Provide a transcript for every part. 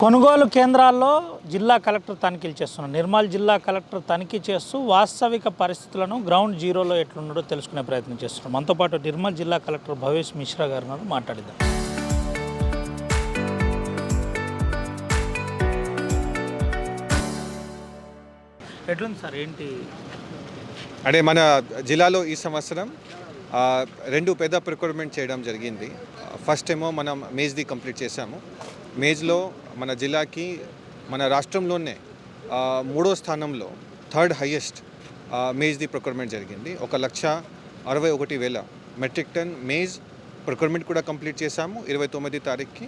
కొనుగోలు కేంద్రాల్లో జిల్లా కలెక్టర్ తనిఖీలు చేస్తున్నారు. నిర్మల్ జిల్లా కలెక్టర్ తనిఖీ చేస్తూ వాస్తవిక పరిస్థితులను గ్రౌండ్ జీరోలో ఎట్లున్నాడో తెలుసుకునే ప్రయత్నం చేస్తున్నారు. మనతో పాటు నిర్మల్ జిల్లా కలెక్టర్ భవేష్ మిశ్రా గారు మాట్లాడిద్దాం. ఎట్లుంది సార్, ఏంటి అంటే మన జిల్లాలో ఈ సంవత్సరం రెండు పెద్ద ప్రొక్యూర్మెంట్ చేయడం జరిగింది. ఫస్ట్ ఏమో మనం మేజ్ది కంప్లీట్ చేశాము. మేజ్లో మన జిల్లాకి మన రాష్ట్రంలోనే మూడో స్థానంలో థర్డ్ హైయెస్ట్ మేజ్ది ప్రొక్యూర్మెంట్ జరిగింది. 1,61,000 మెట్రిక్ టన్ మేజ్ ప్రొక్యూర్మెంట్ కూడా కంప్లీట్ చేశాము 29 తారీఖుకి.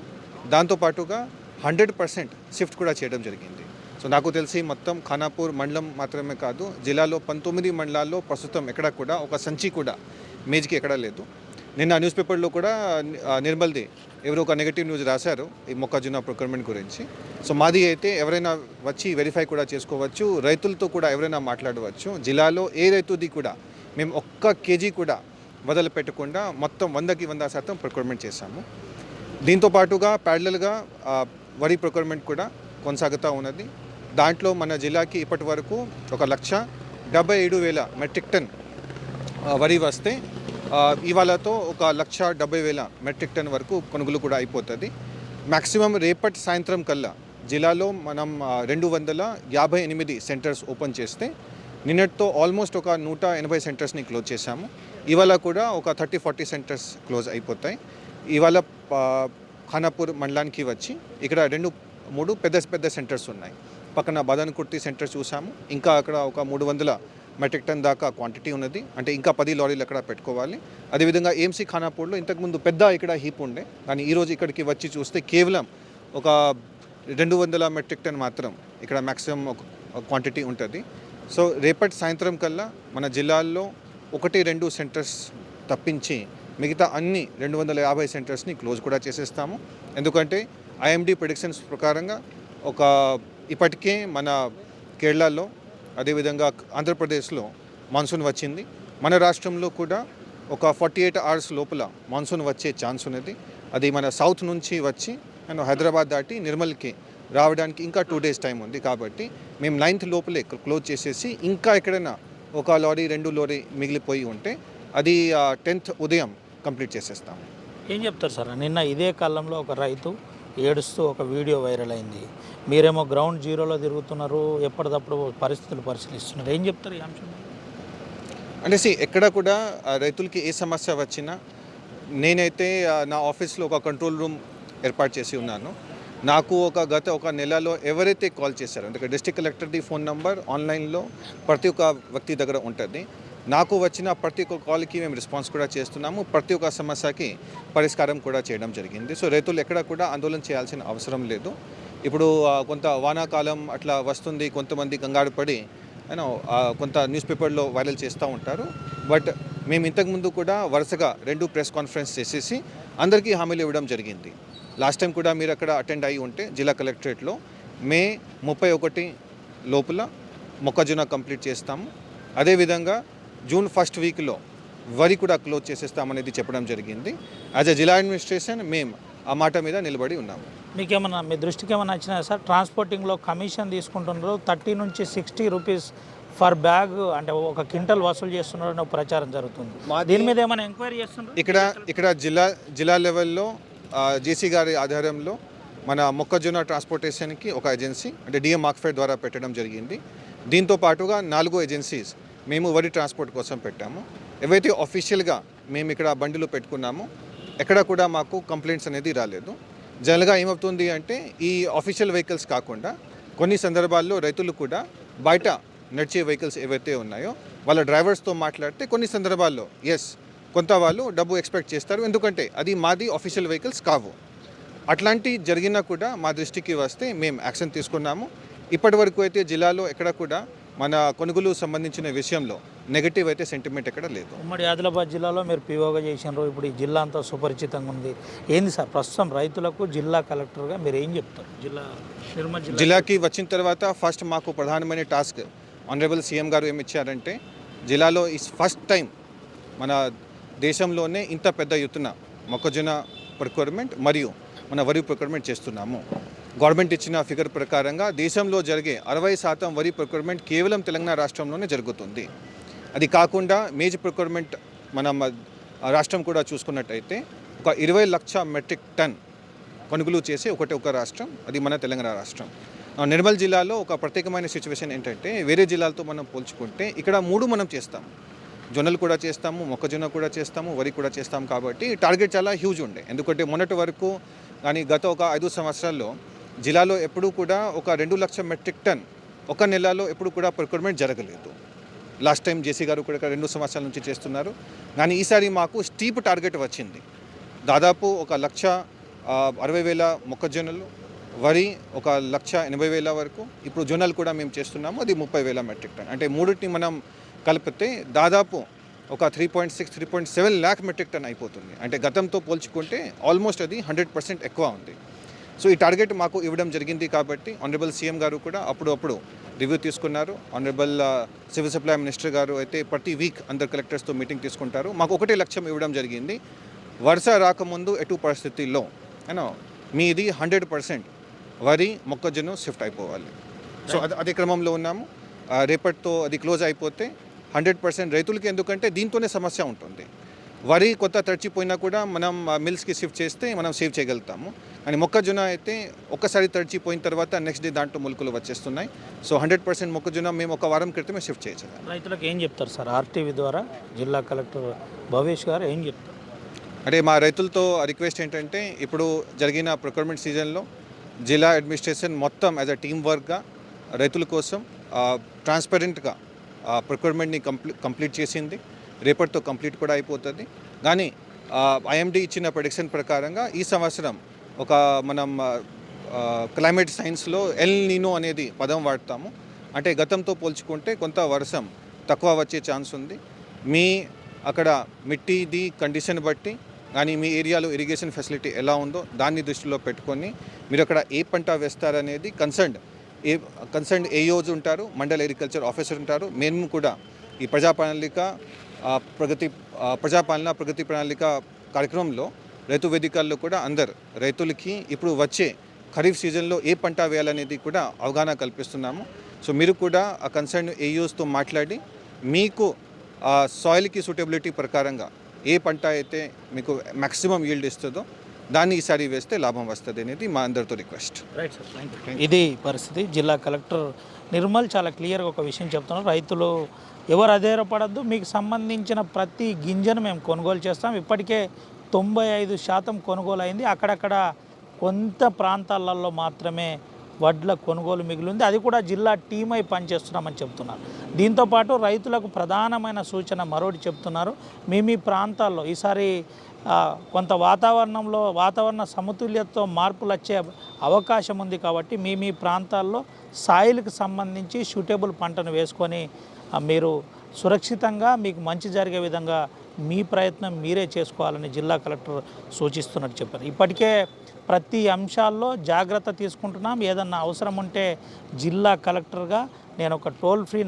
దాంతోపాటుగా 100% షిఫ్ట్ కూడా చేయడం జరిగింది. సో నాకు తెలిసి మొత్తం ఖానాపూర్ మండలం మాత్రమే కాదు, జిల్లాలో 19 మండలాల్లో ప్రస్తుతం ఎక్కడ కూడా ఒక సంచి కూడా మేజ్కి ఎక్కడా లేదు. నిన్న న్యూస్ పేపర్లో కూడా నిర్మల్ది ఎవరో ఒక నెగటివ్ న్యూస్ రాశారు ఈ మొక్కజొన్న ప్రొక్యూర్మెంట్ గురించి. సో మాది అయితే ఎవరైనా వచ్చి వెరిఫై కూడా చేసుకోవచ్చు, రైతులతో కూడా ఎవరైనా మాట్లాడవచ్చు. జిల్లాలో ఏ రైతుది కూడా మేము ఒక్క కేజీ కూడా వదిలిపెట్టకుండా మొత్తం 100కి 100% ప్రొక్యూర్మెంట్ చేశాము. దీంతోపాటుగా ప్యారలల్గా వరి ప్రొక్యూర్మెంట్ కూడా కొనసాగుతూ ఉన్నది. దాంట్లో మన జిల్లాకి ఇప్పటి వరకు 1,77,000 మెట్రిక్ టన్ వరి వస్తే ఇవాళతో 1,70,000 మెట్రిక్ టన్ వరకు కొనుగోలు కూడా అయిపోతుంది. మ్యాక్సిమం రేపటి సాయంత్రం కల్లా జిల్లాలో మనం 258 సెంటర్స్ ఓపెన్ చేస్తే నిన్నటితో ఆల్మోస్ట్ ఒక 180 సెంటర్స్ని క్లోజ్ చేశాము. ఇవాళ కూడా ఒక 30-40 సెంటర్స్ క్లోజ్ అయిపోతాయి. ఇవాళ ఖానాపూర్ మండలానికి వచ్చి ఇక్కడ 2-3 పెద్ద సెంటర్స్ ఉన్నాయి. పక్కన బాదన్కుర్తి సెంటర్ చూసాము. ఇంకా అక్కడ ఒక 300 మెట్రిక్ టన్ దాకా క్వాంటిటీ ఉన్నది. అంటే ఇంకా 10 లారీలు అక్కడ పెట్టుకోవాలి. అదేవిధంగా ఏఎంసీ ఖానాపూర్లో ఇంతకుముందు పెద్ద ఇక్కడ హీప్ ఉండే, కానీ ఈరోజు ఇక్కడికి వచ్చి చూస్తే కేవలం ఒక 200 మెట్రిక్ టన్ మాత్రం ఇక్కడ మ్యాక్సిమం క్వాంటిటీ ఉంటుంది. సో రేపటి సాయంత్రం కల్లా మన జిల్లాల్లో 1-2 సెంటర్స్ తప్పించి మిగతా అన్ని 250 సెంటర్స్ని క్లోజ్ కూడా చేసేస్తాము. ఎందుకంటే ఐఎండీ ప్రిడిక్షన్స్ ప్రకారంగా ఇప్పటికే మన కేరళలో అదేవిధంగా ఆంధ్రప్రదేశ్లో మాన్సూన్ వచ్చింది. మన రాష్ట్రంలో కూడా ఒక 48 అవర్స్ లోపల మాన్సూన్ వచ్చే ఛాన్స్ ఉన్నది. అది మన సౌత్ నుంచి వచ్చి హైదరాబాద్ దాటి నిర్మల్కి రావడానికి ఇంకా 2 డేస్ టైం ఉంది. కాబట్టి మేము 9th లోపలే క్లోజ్ చేసేసి ఇంకా ఎక్కడైనా 1 లారీ 2 లారీ మిగిలిపోయి ఉంటే అది 10th ఉదయం కంప్లీట్ చేసేస్తాము. ఏం చెప్తారు సార్? నిన్న ఇదే కాలంలో ఒక రైతు ఏడుస్తూ ఒక వీడియో వైరల్ అయింది. మీరేమో గ్రౌండ్ జీరోలో తిరుగుతున్నారు, ఎప్పటికప్పుడు పరిస్థితులు పరిశీలిస్తున్నారు. ఏం చెప్తారు ఈ అంశం? అంటే ఎక్కడ కూడా రైతులకి ఏ సమస్య వచ్చినా నేనైతే నా ఆఫీస్లో ఒక కంట్రోల్ రూమ్ ఏర్పాటు చేసి ఉన్నాను. నాకు గత ఒక నెలలో ఎవరైతే కాల్ చేశారో, అంటే డిస్ట్రిక్ట్ కలెక్టర్ది ఫోన్ నంబర్ ఆన్లైన్లో ప్రతి ఒక్క వ్యక్తి దగ్గర ఉంటుంది. నాకు వచ్చిన ప్రతి ఒక్క కాల్కి మేము రెస్పాన్స్ కూడా చేస్తున్నాము. ప్రతి ఒక్క సమస్యకి పరిష్కారం కూడా చేయడం జరిగింది. సో రైతులు ఎక్కడ కూడా ఆందోళన చేయాల్సిన అవసరం లేదు. ఇప్పుడు కొంత వానాకాలం అట్లా వస్తుంది, కొంతమంది కంగారు పడి కొంత న్యూస్ పేపర్లో వైరల్ చేస్తూ ఉంటారు. బట్ మేము ఇంతకుముందు కూడా వరుసగా 2 ప్రెస్ కాన్ఫరెన్స్ చేసేసి అందరికీ హామీలు ఇవ్వడం జరిగింది. లాస్ట్ టైం కూడా మీరు అక్కడ అటెండ్ అయ్యి ఉంటే జిల్లా కలెక్టరేట్లో మే 31 లోపల మొక్కజొన్న కంప్లీట్ చేస్తాము. అదేవిధంగా జూన్ 1st వీక్లో వరి కూడా క్లోజ్ చేసేస్తామనేది చెప్పడం జరిగింది. యాజ్ ఎ జిల్లా అడ్మినిస్ట్రేషన్ మేము ఆ మాట మీద నిలబడి ఉన్నాము. మీకేమన్నా మీ దృష్టికి ఏమన్నా వచ్చినా సార్? ట్రాన్స్పోర్టింగ్లో కమిషన్ తీసుకుంటున్నారు, 30 నుంచి 60 రూపీస్ ఫర్ బ్యాగ్, అంటే ఒక క్వింటల్ వసూలు చేస్తున్నారని ప్రచారం జరుగుతుంది. దీని మీద ఏమైనా ఎంక్వైరీ చేస్తున్నారు? ఇక్కడ జిల్లా లెవెల్లో జేసీ గారి ఆధ్వర్యంలో మన మొక్కజొన్న ట్రాన్స్పోర్టేషన్కి ఒక ఏజెన్సీ, అంటే డిఎం మార్క్ఫెడ్ ద్వారా పెట్టడం జరిగింది. దీంతో పాటుగా 4 ఏజెన్సీస్ మేము వరి ట్రాన్స్పోర్ట్ కోసం పెట్టాము. ఏవైతే ఆఫీషియల్గా మేము ఇక్కడ బండిలో పెట్టుకున్నామో ఎక్కడ కూడా మాకు కంప్లైంట్స్ అనేది రాలేదు. జనరల్గా ఏమవుతుంది అంటే ఈ ఆఫీషియల్ వెహికల్స్ కాకుండా కొన్ని సందర్భాల్లో రైతులు కూడా బయట నడిచే వెహికల్స్ ఏవైతే ఉన్నాయో వాళ్ళ డ్రైవర్స్తో మాట్లాడితే కొన్ని సందర్భాల్లో కొంత వాళ్ళు డబ్బు ఎక్స్పెక్ట్ చేస్తారు, ఎందుకంటే అది మాది ఆఫీషియల్ వెహికల్స్ కావు. అట్లాంటి జరిగినా కూడా మా దృష్టికి వస్తే మేము యాక్షన్ తీసుకున్నాము. ఇప్పటి వరకు అయితే జిల్లాలో ఎక్కడ కూడా మన కొనుగోలు సంబంధించిన విషయంలో నెగటివ్ అయితే సెంటిమెంట్ ఎక్కడ లేదు. ఉమ్మడి ఆదిలాబాద్ జిల్లాలో మీరు పీఓగా చేసినారు, ఇప్పుడు ఈ జిల్లా అంతా సుపరిచితంగా ఉంది. ఏంది సార్ ప్రస్తుతం రైతులకు జిల్లా కలెక్టర్గా మీరు ఏం చెప్తారు? జిల్లాకి వచ్చిన తర్వాత ఫస్ట్ మాకు ప్రధానమైన టాస్క్ ఆనరబుల్ సీఎం గారు ఏమి ఇచ్చారంటే, జిల్లాలో ఈ ఫస్ట్ టైం మన దేశంలోనే ఇంత పెద్ద ఎత్తున మొక్కజొన్న ప్రొక్యూర్మెంట్ మరియు మన వరి ప్రొక్యూర్మెంట్ చేస్తున్నాము. గవర్నమెంట్ ఇచ్చిన ఫిగర్ ప్రకారంగా దేశంలో జరిగే 60% వరి ప్రొక్యూర్మెంట్ కేవలం తెలంగాణ రాష్ట్రంలోనే జరుగుతుంది. అది కాకుండా మేజర్ ప్రొక్యూర్మెంట్ మనం రాష్ట్రం కూడా చూసుకున్నట్టయితే ఒక 20 లక్షల మెట్రిక్ టన్ కొనుగోలు చేసే ఒక రాష్ట్రం, అది మన తెలంగాణ రాష్ట్రం. నిర్మల్ జిల్లాలో ఒక ప్రత్యేకమైన సిచ్యువేషన్ ఏంటంటే వేరే జిల్లాలతో మనం పోల్చుకుంటే ఇక్కడ 3 మనం చేస్తాం. జొన్నలు కూడా చేస్తాము, మొక్కజొన్న కూడా చేస్తాము, వరి కూడా చేస్తాం. కాబట్టి టార్గెట్ చాలా హ్యూజ్ ఉండే. ఎందుకంటే మొన్నటి వరకు కానీ గత ఒక 5 సంవత్సరాల్లో జిల్లాలో ఎప్పుడూ కూడా ఒక 2 లక్షల మెట్రిక్ టన్ ఒక నెలలో ఎప్పుడు కూడా ప్రొక్యూర్మెంట్ జరగలేదు. లాస్ట్ టైం జేసీ గారు కూడా 2 సంవత్సరాల నుంచి చేస్తున్నారు. కానీ ఈసారి మాకు స్టీప్ టార్గెట్ వచ్చింది. దాదాపు 1,60,000 మొక్కజొన్నలు, వరి 1,80,000 వరకు. ఇప్పుడు జొన్నలు కూడా మేము చేస్తున్నాము, అది 30,000 మెట్రిక్ టన్. అంటే మూడింటిని మనం కలిపితే దాదాపు ఒక 3.6-3.7 lakh మెట్రిక్ టన్ అయిపోతుంది. అంటే గతంతో పోల్చుకుంటే ఆల్మోస్ట్ అది 100% ఎక్కువ ఉంది. సో ఈ టార్గెట్ మాకు ఇవ్వడం జరిగింది. కాబట్టి ఆనరబుల్ సీఎం గారు కూడా అప్పుడు రివ్యూ తీసుకున్నారు. ఆనరబుల్ సివిల్ సప్లై మినిస్టర్ గారు అయితే ప్రతి వీక్ అందరు కలెక్టర్స్తో మీటింగ్ తీసుకుంటారు. మాకు ఒకటే లక్ష్యం ఇవ్వడం జరిగింది. వర్ష రాకముందు ఎటు పరిస్థితుల్లో మీది 100% వరి మొక్కజొన్న షిఫ్ట్ అయిపోవాలి. సో అదే క్రమంలో ఉన్నాము. రేపటితో అది క్లోజ్ అయిపోతే 100% రైతులకి, ఎందుకంటే దీంతోనే సమస్య ఉంటుంది. వరి కొత్త తడిచిపోయినా కూడా మనం మిల్స్కి షిఫ్ట్ చేస్తే మనం సేవ్ చేయగలుగుతాము. కానీ మొక్కజొన్న అయితే ఒక్కసారి తడిచిపోయిన తర్వాత నెక్స్ట్ డే దాంట్లో మొలకలు వచ్చేస్తున్నాయి. సో 100% మొక్కజొన్న మేము ఒక వారం క్రితమే షిఫ్ట్ చేయొచ్చు. రైతులకు ఏం చెప్తారు సార్? ఆర్టీవీ ద్వారా జిల్లా కలెక్టర్ భవేష్ గారు ఏం చెప్తారు? అంటే మా రైతులతో రిక్వెస్ట్ ఏంటంటే ఇప్పుడు జరిగిన ప్రొక్యూర్మెంట్ సీజన్లో జిల్లా అడ్మినిస్ట్రేషన్ మొత్తం యాజ్ అ టీమ్ వర్క్గా రైతుల కోసం ట్రాన్స్పరెంట్గా ప్రొక్యూర్మెంట్ని కంప్లీట్ చేసింది. రేపటితో కంప్లీట్ కూడా అయిపోతుంది. కానీ ఐఎండీ ఇచ్చిన ప్రెడిక్షన్ ప్రకారంగా ఈ సంవత్సరం ఒక మనం క్లైమేట్ సైన్స్లో ఎల్ నీనో అనేది పదం వాడతాము. అంటే గతంతో పోల్చుకుంటే కొంత వర్షం తక్కువ వచ్చే ఛాన్స్ ఉంది. మీ అక్కడ మిట్టిది కండిషన్ బట్టి కానీ మీ ఏరియాలో ఇరిగేషన్ ఫెసిలిటీ ఎలా ఉందో దాన్ని దృష్టిలో పెట్టుకొని మీరు అక్కడ ఏ పంట వేస్తారనేది కన్సర్న్ ఏఓస్ ఉంటారు, మండల్ అగ్రికల్చర్ ఆఫీసర్ ఉంటారు. మేము కూడా ఈ ప్రజాపాలన ప్రగతి ప్రణాళిక కార్యక్రమంలో రైతు వేదికల్లో కూడా అందరు రైతులకి ఇప్పుడు వచ్చే ఖరీఫ్ సీజన్లో ఏ పంట వేయాలనేది కూడా అవగాహన కల్పిస్తున్నాము. సో మీరు కూడా ఆ కన్సర్న్ ఏఓస్తో మాట్లాడి మీకు సాయిల్కి సూటబిలిటీ ప్రకారంగా ఏ పంట అయితే మీకు మ్యాక్సిమం ఈల్డ్ ఇస్తుందో దాన్ని ఈసారి వేస్తే లాభం వస్తుంది అనేది మా అందరితో request. Right sir, thank you. ఇది పరిస్థితి. జిల్లా కలెక్టర్ నిర్మల్ చాలా క్లియర్గా ఒక విషయం చెప్తున్నారు. రైతులు ఎవరు అధైర్యపడద్దు, మీకు సంబంధించిన ప్రతి గింజను మేము కొనుగోలు చేస్తాం. ఇప్పటికే 95% కొనుగోలు అయింది. అక్కడక్కడ కొంత ప్రాంతాలలో మాత్రమే వడ్ల కొనుగోలు మిగిలింది. అది కూడా జిల్లా టీమై పనిచేస్తున్నామని చెప్తున్నారు. దీంతోపాటు రైతులకు ప్రధానమైన సూచన మరోటి చెప్తున్నారు. మీ ప్రాంతాల్లో ఈసారి కొంత వాతావరణ సమతుల్యతతో మార్పులు వచ్చే అవకాశం ఉంది. కాబట్టి మీ ప్రాంతాల్లో సాయిల్కి సంబంధించి సూటబుల్ పంటను వేసుకొని మీరు సురక్షితంగా మీకు మంచి జరిగే విధంగా మీ ప్రయత్నం మీరే చేసుకోవాలని జిల్లా కలెక్టర్ సూచిస్తున్నట్టు చెప్పారు. ఇప్పటికే ప్రతి అంశాల్లో జాగ్రత్త తీసుకుంటున్నాం. ఏదన్నా అవసరం ఉంటే జిల్లా కలెక్టర్గా నేను ఒక టోల్ ఫ్రీ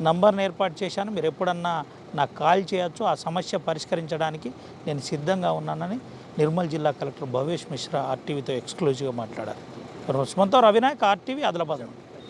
నంబర్ను ఏర్పాటు చేశాను. మీరు ఎప్పుడన్నా నాకు కాల్ చేయొచ్చు. ఆ సమస్య పరిష్కరించడానికి నేను సిద్ధంగా ఉన్నానని నిర్మల్ జిల్లా కలెక్టర్ భవేష్ మిశ్రా ఆర్టీవీతో ఎక్స్క్లూజివ్గా మాట్లాడారు. సుమంతో రవినాయక్, ఆర్టీవీ, ఆదిలాబాద్.